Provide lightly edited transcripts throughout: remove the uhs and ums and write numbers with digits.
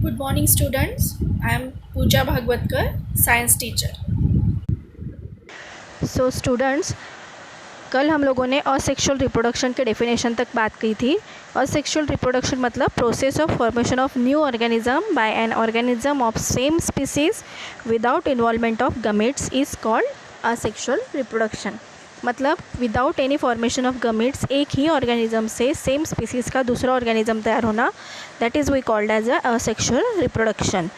Good morning students. I am Pooja Bhagwatkar, science teacher. So students, कल हम लोगों ने असेक्सुअल रिप्रोडक्शन के डेफिनेशन तक बात की थी। असेक्सुअल रिप्रोडक्शन मतलब process of formation of new organism by an organism of same species without involvement of gametes is called asexual reproduction. मतलब without any formation of gametes एक ही ऑर्गेनिज्म से सेम स्पीसीज़ का दूसरा ऑर्गेनिज्म तैयार होना, that is we called as asexual reproduction.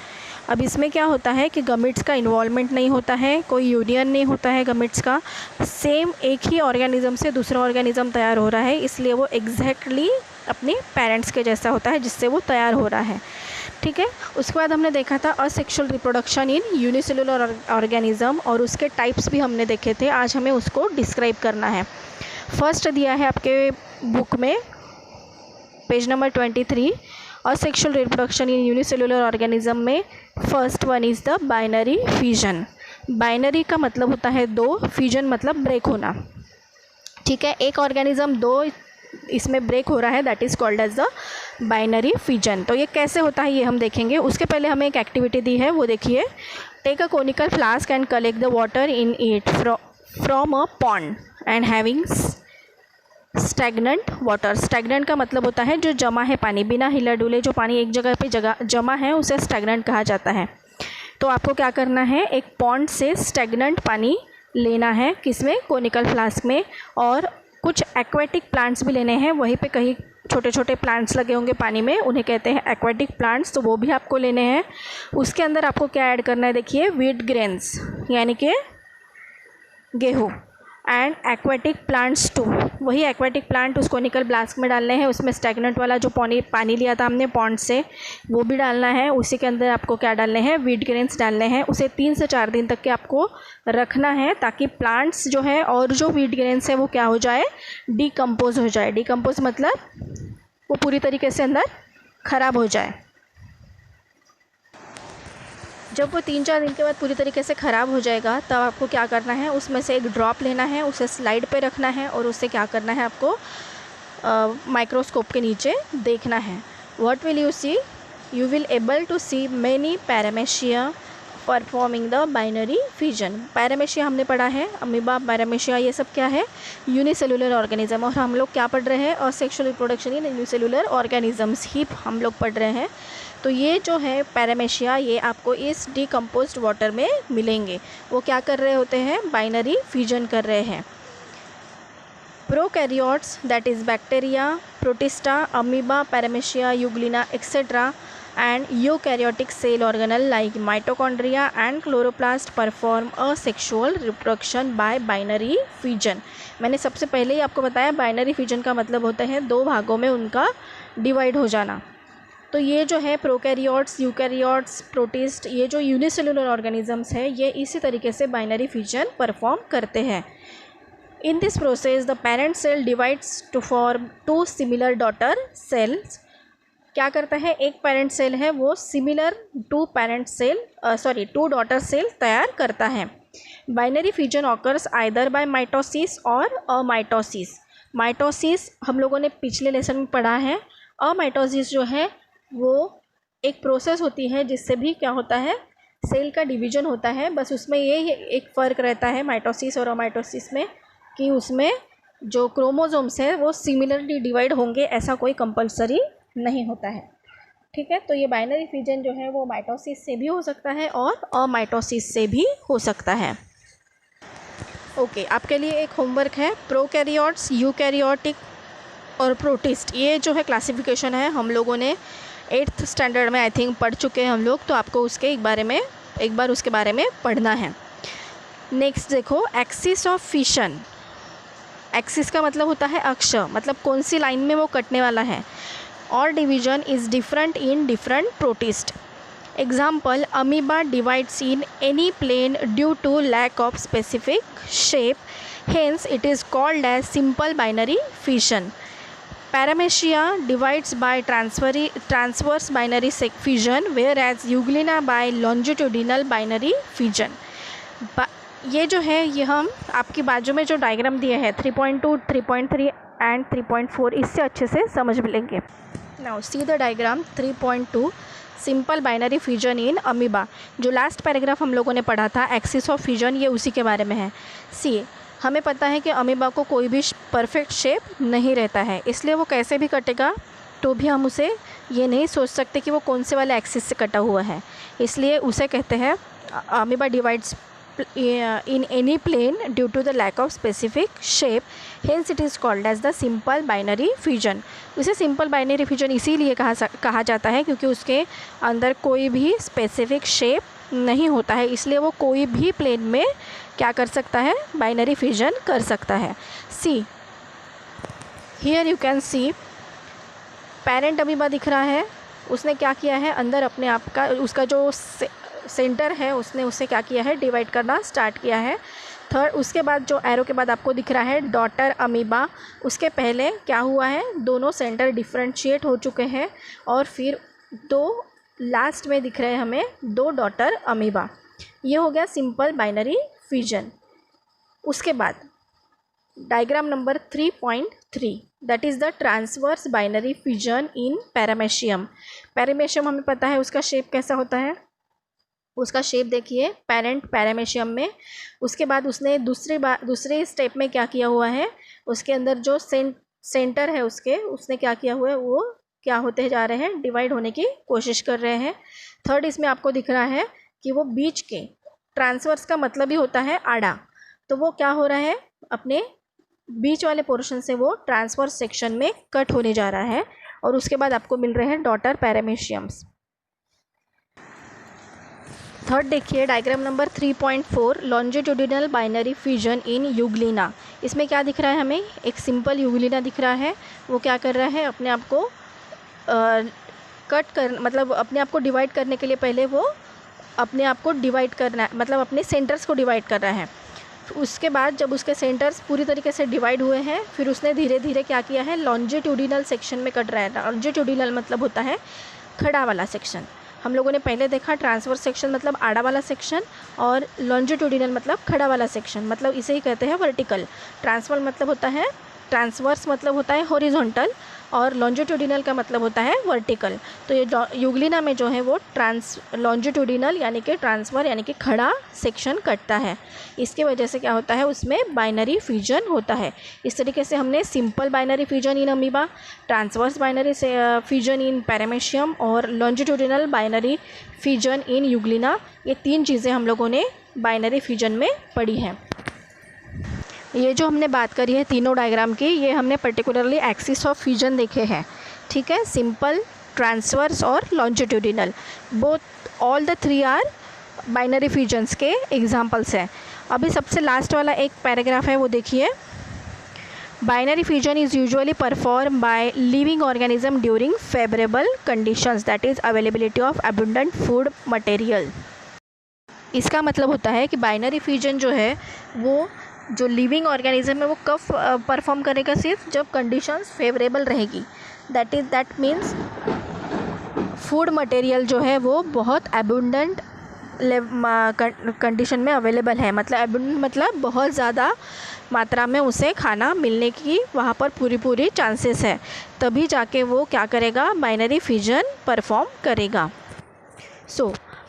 अब इसमें क्या होता है कि गमीट्स का इन्वॉल्वमेंट नहीं होता है, कोई यूनियन नहीं होता है गमीट्स का, सेम एक ही ऑर्गेनिज्म से दूसरा ऑर्गेनिज्म तैयार हो रहा है, इसलिए वो एग्जैक्टली अपने पेरेंट्स के जैसा होता है जिससे वो तैयार हो रहा है। ठीक है, उसके बाद हमने देखा था asexual reproduction in unicellular organism और उसके टाइप्स भी हमने देखे थे। आज हमें उसको डिस्क्राइब करना है। फर्स्ट दिया है आपके बुक में page number 23, asexual reproduction in unicellular organism में first one is the binary fission. Binary का मतलब होता है दो, फिजन मतलब ब्रेक होना। ठीक है, एक ऑर्गेनिज्म दो इसमें ब्रेक हो रहा है, that is called as the binary fission. तो ये कैसे होता है ये हम देखेंगे। उसके पहले हमें एक एक्टिविटी दी है, वो देखिए। Take a conical flask and collect the water in it from a pond and having stagnant water. Stagnant का मतलब होता है जो जमा है पानी, बिना हिला डुले जो पानी एक जगह पे जमा है उसे स्टैग्नेंट कहा जाता है। तो आपको क्या करना है, एक पॉन्ड से स्टैग्नेंट पानी लेना है, किसमें, कोनिकल फ्लास्क में। और कुछ एक्वेटिक प्लांट्स भी लेने हैं, वहीं पे कहीं छोटे छोटे प्लांट्स लगे होंगे पानी में, उन्हें कहते हैं एक्वेटिक प्लांट्स, तो वो भी आपको लेने हैं। उसके अंदर आपको क्या ऐड करना है, देखिए, व्हीट ग्रेन्स यानी कि गेहूँ, एंड एक्वेटिक प्लांट्स टू, वही एक्वेटिक प्लांट उस कोनिकल फ्लास्क में डालने हैं। उसमें स्टैग्नेंट वाला जो पानी लिया था हमने पॉन्ड से, वो भी डालना है। उसी के अंदर आपको क्या डालने हैं, व्हीट ग्रेन्स डालने हैं। उसे 3 से 4 दिन तक के आपको रखना है, ताकि प्लांट्स जो है और जो व्हीट ग्रेन्स है वो क्या हो जाए, डिकम्पोज हो जाए। डिकम्पोज मतलब वो पूरी तरीके से अंदर ख़राब हो जाए। जब वो 3-4 दिन के बाद पूरी तरीके से ख़राब हो जाएगा, तब आपको क्या करना है, उसमें से एक ड्रॉप लेना है, उसे स्लाइड पे रखना है और उससे क्या करना है, आपको माइक्रोस्कोप के नीचे देखना है। What will you see, you will able to see many paramecia performing the binary fission. Paramecia हमने पढ़ा है, अमीबा, पैरामेशिया, ये सब क्या है, यूनिसेलुलर ऑर्गेनिज्म। और हम लोग क्या पढ़ रहे हैं, asexual reproduction in unicellular organisms ही हम लोग पढ़ रहे हैं। तो ये जो है पैरामेशिया, ये आपको इस डिकम्पोज्ड वाटर में मिलेंगे। वो क्या कर रहे होते हैं, बाइनरी फिजन कर रहे हैं। Prokaryotes, that is bacteria, protista, amoeba, paramecia, euglena etcetera, and eukaryotic cell organelle like mitochondria and chloroplast perform asexual reproduction by binary fission। मैंने सबसे पहले ही आपको बताया बाइनरी फिजन का मतलब होता है दो भागों में उनका डिवाइड हो जाना। तो ये जो है प्रोकैरियोट्स, यूकैरियोट्स, प्रोटिस्ट, ये जो यूनिसेलुलर ऑर्गेनिजम्स है, ये इसी तरीके से बाइनरी फिजन परफॉर्म करते हैं। In this process the parent cell divides to form 2 similar daughter cells. क्या करता है, एक पेरेंट सेल है वो सिमिलर 2 डॉटर सेल तैयार करता है। Binary fission occurs either by mitosis और अमाइटोसिस। माइटोसिस हम लोगों ने पिछले लेसन में पढ़ा है। अमाइटोसिस जो है वो एक प्रोसेस होती है जिससे भी क्या होता है, सेल का डिवीजन होता है। बस उसमें ये एक फ़र्क रहता है माइटोसिस और अमाइटोसिस में, कि उसमें जो क्रोमोसोम्स है वो सिमिलरली डिवाइड होंगे, ऐसा कोई कंपलसरी नहीं होता है। ठीक है, तो ये बाइनरी फिजन जो है वो माइटोसिस से भी हो सकता है और अमाइटोसिस से भी हो सकता है। ओके, आपके लिए एक होमवर्क है, प्रोकैरियोट्स, यूकैरियोटिक और प्रोटिस्ट, ये जो है क्लासिफिकेशन है हम लोगों ने 8th स्टैंडर्ड में आई थिंक पढ़ चुके हैं हम लोग, तो आपको उसके एक बार उसके बारे में पढ़ना है। नेक्स्ट देखो, एक्सिस ऑफ फिशन। एक्सिस का मतलब होता है अक्ष, मतलब कौन सी लाइन में वो कटने वाला है। और division is different in different protist. Example, amoeba divides in any plane due to lack of specific shape, hence it is called as simple binary fission. Paramecia divides by transverse binary fission, whereas euglena by longitudinal binary fission. ये जो है, ये हम आपकी बाजू में जो diagram दिए हैं 3.2, 3.3 एंड 3.4, इससे अच्छे से समझ लेंगे। Now see the diagram 3.2 simple binary fusion in amoeba. जो लास्ट पैराग्राफ हम लोगों ने पढ़ा था एक्सिस ऑफ फ्यूजन, ये उसी के बारे में है। सी, हमें पता है कि अमीबा को कोई भी परफेक्ट शेप नहीं रहता है, इसलिए वो कैसे भी कटेगा तो भी हम उसे ये नहीं सोच सकते कि वो कौन से वाले एक्सिस से कटा हुआ है, इसलिए उसे कहते हैं amoeba divides in any plane due to the lack of specific shape, hence it is called as the simple binary fusion। उसे सिंपल बाइनरी फ्यूजन इसीलिए कहा जाता है क्योंकि उसके अंदर कोई भी स्पेसिफिक शेप नहीं होता है, इसलिए वो कोई भी प्लेन में क्या कर सकता है, बाइनरी फ्यूजन कर सकता है। See here you can see parent amoeba दिख रहा है, उसने क्या किया है, अंदर अपने आप का उसका जो सेंटर है उसने उससे क्या किया है, डिवाइड करना स्टार्ट किया है। थर्ड, उसके बाद जो एरो के बाद आपको दिख रहा है डॉटर अमीबा, उसके पहले क्या हुआ है, दोनों सेंटर डिफ्रेंशिएट हो चुके हैं और फिर दो लास्ट में दिख रहे हैं हमें दो डॉटर अमीबा। ये हो गया सिंपल बाइनरी फ्यूजन। उसके बाद diagram number 3.3 that is the transverse binary fusion in paramecium. Paramecium हमें पता है उसका शेप कैसा होता है, उसका शेप देखिए पेरेंट पैरामेशियम में। उसके बाद उसने दूसरे स्टेप में क्या किया हुआ है, उसके अंदर जो सेंटर है उसने क्या किया हुआ है, वो क्या होते जा रहे हैं, डिवाइड होने की कोशिश कर रहे हैं। थर्ड, इसमें आपको दिख रहा है कि वो बीच के ट्रांसवर्स का मतलब ही होता है आड़ा, तो वो क्या हो रहा है, अपने बीच वाले पोर्शन से वो ट्रांसवर्स सेक्शन में कट होने जा रहा है और उसके बाद आपको मिल रहे हैं डॉटर पैरामेशियम्स। थर्ड देखिए diagram number 3.4 longitudinal binary fusion in Euglena. इसमें क्या दिख रहा है, हमें एक सिंपल यूग्लिना दिख रहा है, वो क्या कर रहा है, अपने आप को मतलब अपने आप को डिवाइड करने के लिए पहले वो अपने आप को डिवाइड करना मतलब अपने सेंटर्स को डिवाइड कर रहा है। उसके बाद जब उसके सेंटर्स पूरी तरीके से डिवाइड हुए हैं, फिर उसने धीरे धीरे क्या किया है, लॉन्जिट्यूडिनल सेक्शन में कट रहा है। लॉन्जिट्यूडिनल मतलब होता है खड़ा वाला सेक्शन। हम लोगों ने पहले देखा ट्रांसवर्स सेक्शन मतलब आड़ा वाला सेक्शन और लॉन्जिट्यूडिनल मतलब खड़ा वाला सेक्शन, मतलब इसे ही कहते हैं वर्टिकल। ट्रांसवर्स मतलब होता है हॉरिजॉन्टल और लॉन्जिट्यूडिनल का मतलब होता है वर्टिकल। तो ये यूग्लिना में जो है वो लॉन्जिट्यूडिनल यानी कि ट्रांसफर यानी कि खड़ा सेक्शन कटता है, इसके वजह से क्या होता है, उसमें बाइनरी फ्यूजन होता है। इस तरीके से हमने simple binary fusion in amoeba, transverse binary fusion in paramecium और longitudinal binary fusion in euglena, ये तीन चीज़ें हम लोगों ने बाइनरी फ्यूजन में पढ़ी हैं। ये जो हमने बात करी है तीनों डायग्राम की, ये हमने पर्टिकुलरली एक्सिस ऑफ फ्यूजन देखे हैं, ठीक है, सिंपल, ट्रांसवर्स और longitudinal, both all the three are binary fusions के एग्जांपल्स हैं। अभी सबसे लास्ट वाला एक पैराग्राफ है वो देखिए, binary fusion is usually perform by living organism during favourable conditions that is availability of abundant food material. इसका मतलब होता है कि बाइनरी फ्यूजन जो है वो जो लिविंग ऑर्गेनिज्म है वो कब परफॉर्म करेगा, सिर्फ जब कंडीशंस फेवरेबल रहेगी। दैट मीन्स फूड मटेरियल जो है वो बहुत अबंडेंट कंडीशन में अवेलेबल है, मतलब अबंडेंट मतलब बहुत ज़्यादा मात्रा में उसे खाना मिलने की वहाँ पर पूरी चांसेस है, तभी जाके वो क्या करेगा, बाइनरी फ्यूजन परफॉर्म करेगा।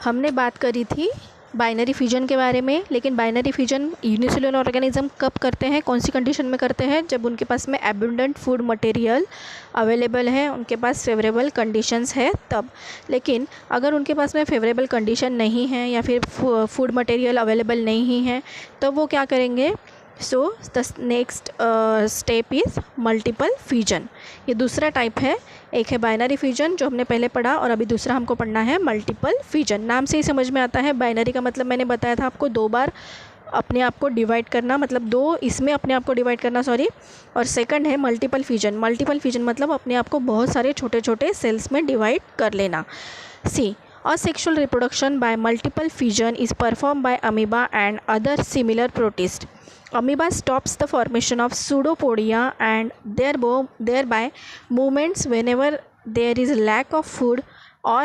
हमने बात करी थी बाइनरी फ्यूजन के बारे में, लेकिन बाइनरी फ्यूजन यूनिसेलुलर ऑर्गेनिज्म कब करते हैं, कौन सी कंडीशन में करते हैं, जब उनके पास में अबंडेंट फूड मटेरियल अवेलेबल है, उनके पास फेवरेबल कंडीशंस है तब। लेकिन अगर उनके पास में फेवरेबल कंडीशन नहीं है या फिर फूड मटेरियल अवेलेबल नहीं है, तब वो क्या करेंगे, the next step is multiple fusion. ये दूसरा टाइप है, एक है बाइनरी फ्यूजन जो हमने पहले पढ़ा और अभी दूसरा हमको पढ़ना है मल्टीपल फ्यूजन। नाम से ही समझ में आता है, बाइनरी का मतलब मैंने बताया था आपको, दो बार अपने आप को डिवाइड करना, मतलब दो इसमें अपने आप को डिवाइड करना, और सेकंड है मल्टीपल फ्यूजन। मल्टीपल फ्यूजन मतलब अपने आप को बहुत सारे छोटे छोटे सेल्स में डिवाइड कर लेना। Asexual reproduction by multiple fusion is performed by amoeba and other similar protists. Amoeba stops the formation of pseudopodia and thereby movements whenever there is lack of food or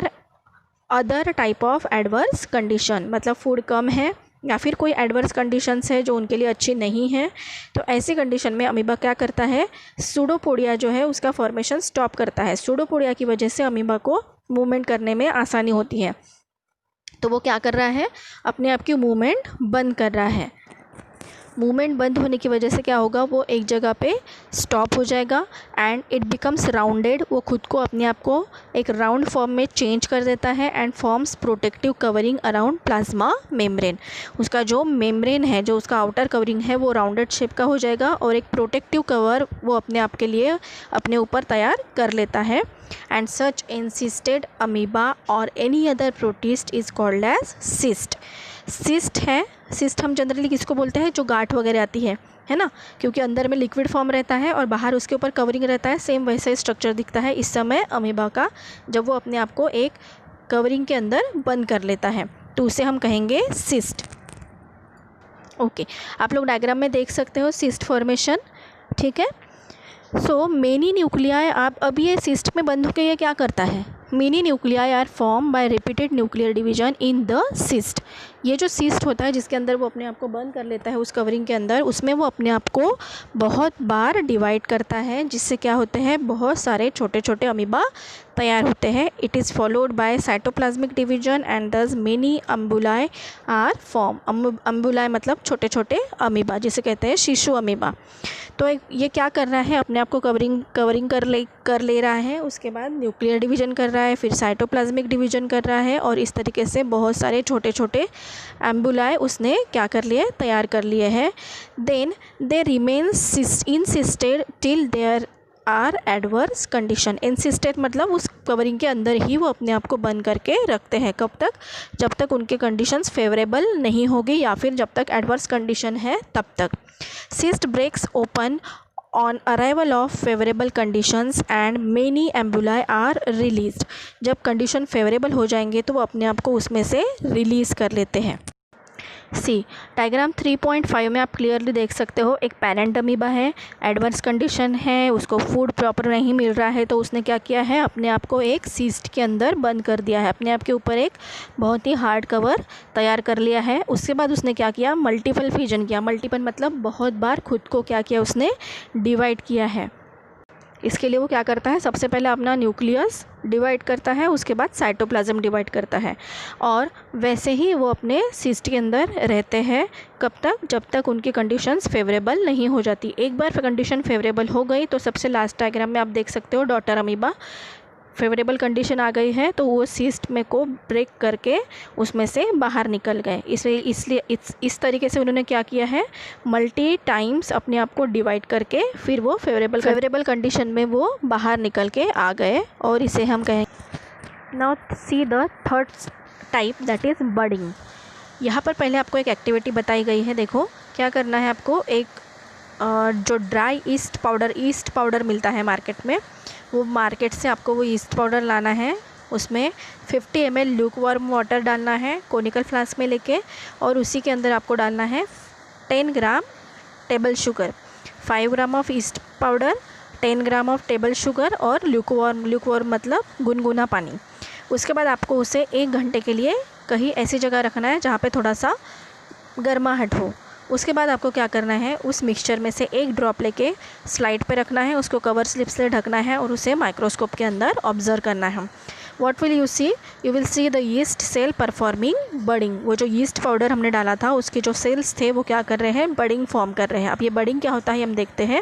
other type of adverse condition। मतलब food कम है या फिर कोई adverse conditions है जो उनके लिए अच्छी नहीं है, तो ऐसी कंडीशन में अमीबा क्या करता है, सूडोपोडिया जो है उसका फॉर्मेशन स्टॉप करता है। सूडोपोडिया की वजह से अमीबा को मूवमेंट करने में आसानी होती है, तो वो क्या कर रहा है, अपने आप की मूवमेंट बंद कर रहा है। मूवमेंट बंद होने की वजह से क्या होगा, वो एक जगह पे स्टॉप हो जाएगा एंड इट बिकम्स राउंडेड। वो खुद को अपने आप को एक राउंड फॉर्म में चेंज कर देता है and forms protective covering around plasma membrane. उसका जो मेम्ब्रेन है, जो उसका आउटर कवरिंग है, वो राउंडेड शेप का हो जाएगा और एक प्रोटेक्टिव कवर वो अपने आप के लिए अपने ऊपर तैयार कर लेता है। एंड सच एनसिस्टेड अमीबा और any other protist is called as cyst. Cyst है, सिस्ट हम जनरली किसको बोलते हैं, जो गांठ वगैरह आती है ना, क्योंकि अंदर में लिक्विड फॉर्म रहता है और बाहर उसके ऊपर कवरिंग रहता है, सेम वैसा ही स्ट्रक्चर दिखता है इस समय अमीबा का, जब वो अपने आप को एक कवरिंग के अंदर बंद कर लेता है, तो उसे हम कहेंगे सिस्ट। ओके, आप लोग डायग्राम में देख सकते हो सिस्ट फॉर्मेशन, ठीक है। सो मेनी न्यूक्लियाई, आप अब ये सिस्ट में बंद होकर ये क्या करता है, many nuclei are form by repeated nuclear division in the cyst. ये जो सिस्ट होता है जिसके अंदर वो अपने आप को बंद कर लेता है उस कवरिंग के अंदर, उसमें वो अपने आप को बहुत बार डिवाइड करता है, जिससे क्या होते हैं, बहुत सारे छोटे छोटे अमीबा तैयार होते हैं। It is followed by cytoplasmic division and दस मेनी अम्बुलाई आर फॉर्म। अम्बुलाई मतलब छोटे छोटे अमीबा, जिसे कहते हैं शिशु अमीबा। तो ये क्या कर रहा है, अपने आप को कवरिंग कर ले रहा है, उसके बाद न्यूक्लियर डिवीजन कर रहा है, फिर साइटोप्लाज्मिक डिवीजन कर रहा है, और इस तरीके से बहुत सारे छोटे छोटे एम्बुलाई उसने क्या कर लिए, तैयार कर लिए हैं। Then they remain encysted till there are adverse condition. Encysted मतलब उस कवरिंग के अंदर ही वो अपने आप को बंद करके रखते हैं, कब तक, जब तक उनके कंडीशंस फेवरेबल नहीं होगी या फिर जब तक एडवर्स कंडीशन है तब तक। Cyst breaks open on arrival of favorable conditions and many emboli are released। जब कंडीशन फेवरेबल हो जाएंगे तो वो अपने आप को उसमें से रिलीज़ कर लेते हैं। सी डायग्राम 3.5 में आप क्लियरली देख सकते हो, एक पेरेंट अमीबा है, एडवर्स कंडीशन है, उसको फूड प्रॉपर नहीं मिल रहा है, तो उसने क्या किया है, अपने आप को एक सिस्ट के अंदर बंद कर दिया है, अपने आप के ऊपर एक बहुत ही हार्ड कवर तैयार कर लिया है। उसके बाद उसने क्या किया, मल्टीपल फिजन किया। मल्टीपल मतलब बहुत बार खुद को क्या किया, उसने डिवाइड किया है। इसके लिए वो क्या करता है, सबसे पहले अपना न्यूक्लियस डिवाइड करता है, उसके बाद साइटोप्लाज्म डिवाइड करता है, और वैसे ही वो अपने सिस्ट के अंदर रहते हैं। कब तक, जब तक उनकी कंडीशंस फेवरेबल नहीं हो जाती। एक बार कंडीशन फेवरेबल हो गई तो सबसे लास्ट डायग्राम में आप देख सकते हो, डॉटर अमीबा, फेवरेबल कंडीशन आ गई है तो वो सिस्ट में को ब्रेक करके उसमें से बाहर निकल गए। इसलिए इस तरीके से उन्होंने क्या किया है, मल्टी टाइम्स अपने आप को डिवाइड करके फिर वो फेवरेबल कंडीशन में वो बाहर निकल के आ गए, और इसे हम कहें। Now see the third type, that is budding. यहाँ पर पहले आपको एक एक्टिविटी बताई गई है, देखो क्या करना है आपको। एक जो ड्राई ईस्ट पाउडर मिलता है मार्केट में, वो मार्केट से आपको वो ईस्ट पाउडर लाना है, उसमें 50 ml ल्यूक वार्म वाटर डालना है कोनिकल फ्लास्क में लेके, और उसी के अंदर आपको डालना है 10 gram table sugar, 5 gram of yeast powder, 10 gram of table sugar और ल्यूक वार्म मतलब गुनगुना पानी। उसके बाद आपको उसे 1 घंटे के लिए कहीं ऐसी जगह रखना है जहाँ पे थोड़ा सा गर्माहट हो। उसके बाद आपको क्या करना है, उस मिक्सचर में से 1 ड्रॉप लेके स्लाइड पे रखना है, उसको कवर स्लिप से ढकना है और उसे माइक्रोस्कोप के अंदर ऑब्जर्व करना है। What will you see, you will see the yeast cell performing budding. वो जो यीस्ट पाउडर हमने डाला था उसके जो सेल्स थे वो क्या कर रहे हैं, बडिंग फॉर्म कर रहे हैं। अब ये बडिंग क्या होता है हम देखते हैं।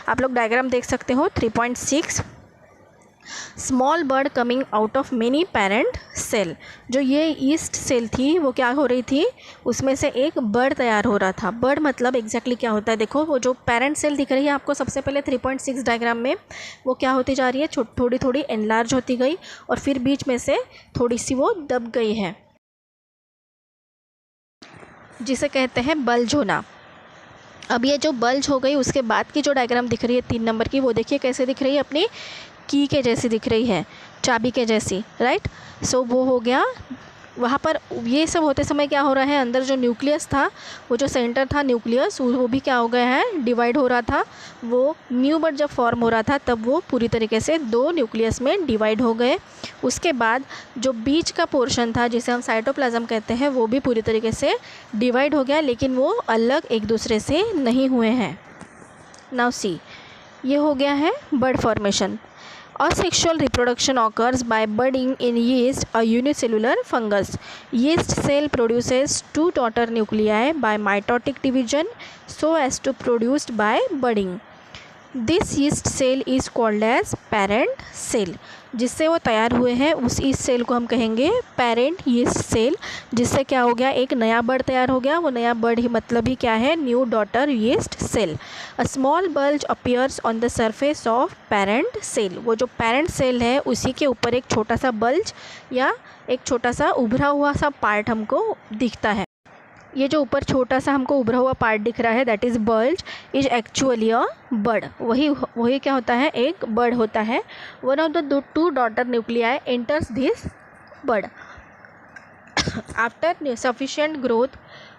आप लोग डायग्राम देख सकते हो 3.6, small bud coming out of many parent cell. जो ये ईस्ट सेल थी वो क्या हो रही थी, उसमें से एक बर्ड तैयार हो रहा था। बर्ड मतलब एग्जैक्टली क्या होता है, देखो वो जो पेरेंट सेल दिख रही है आपको सबसे पहले 3.6 डायग्राम में, वो क्या होती जा रही है, थोड़ी थोड़ी एनलार्ज होती गई और फिर बीच में से थोड़ी सी वो दब गई है, जिसे कहते हैं बल्ज होना। अब ये जो बल्ज हो गई उसके बाद की जो डायग्राम दिख रही है 3 नंबर की, वो देखिए कैसे दिख रही है, अपनी की के जैसी दिख रही है, चाबी के जैसी, राइट। सो वो हो गया वहाँ पर ये सब होते समय क्या हो रहा है, अंदर जो न्यूक्लियस था, वो जो सेंटर था न्यूक्लियस, वो भी क्या हो गया है, डिवाइड हो रहा था। वो न्यू बर्ड जब फॉर्म हो रहा था तब वो पूरी तरीके से 2 न्यूक्लियस में डिवाइड हो गए। उसके बाद जो बीच का पोर्शन था जिसे हम साइटोप्लाज्म कहते हैं, वो भी पूरी तरीके से डिवाइड हो गया, लेकिन वो अलग एक दूसरे से नहीं हुए हैं। नाउ सी, ये हो गया है bud formation. Asexual reproduction occurs by budding in yeast, a unicellular fungus. Yeast cell produces 2 daughter nuclei by mitotic division so as to produced by budding. This yeast cell is called as parent cell. जिससे वो तैयार हुए हैं उस yeast cell को हम कहेंगे parent yeast cell. जिससे क्या हो गया, एक नया बर्ड तैयार हो गया। वो नया बर्ड ही मतलब ही क्या है, new daughter yeast cell. A small bulge appears on the surface of parent cell. वो जो पेरेंट सेल है उसी के ऊपर एक छोटा सा बल्ज या एक छोटा सा उभरा हुआ सा पार्ट हमको दिखता है। ये जो ऊपर छोटा सा हमको उभरा हुआ पार्ट दिख रहा है, that is bulge, is actually a bud. वही क्या होता है, एक बर्ड होता है। One of the 2 daughter nuclei enters this bud. After sufficient growth,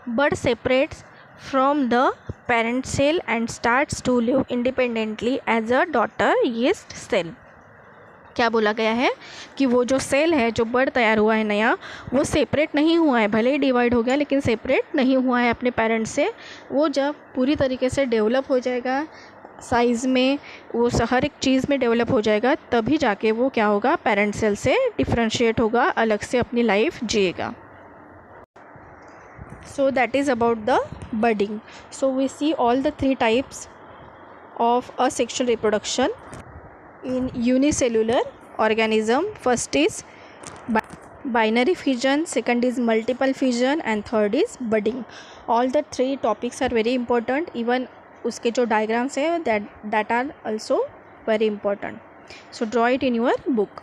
bud separates from the parent cell and starts to live independently as a daughter yeast cell. क्या बोला गया है कि वो जो सेल है, जो बर्ड तैयार हुआ है नया, वो सेपरेट नहीं हुआ है, भले ही डिवाइड हो गया लेकिन सेपरेट नहीं हुआ है अपने पेरेंट से। वो जब पूरी तरीके से डेवलप हो जाएगा, साइज़ में, वो हर एक चीज़ में डेवलप हो जाएगा, तभी जाके वो क्या होगा, पेरेंट सेल से डिफ्रेंशिएट होगा, अलग से अपनी लाइफ जिएगा। So that is about the budding. So we see all the 3 types of asexual reproduction in unicellular organism. First is binary fission, second is multiple fission, and third is budding. All the 3 topics are very important. Even उसके जो diagrams है that are also very important. So draw it in your book.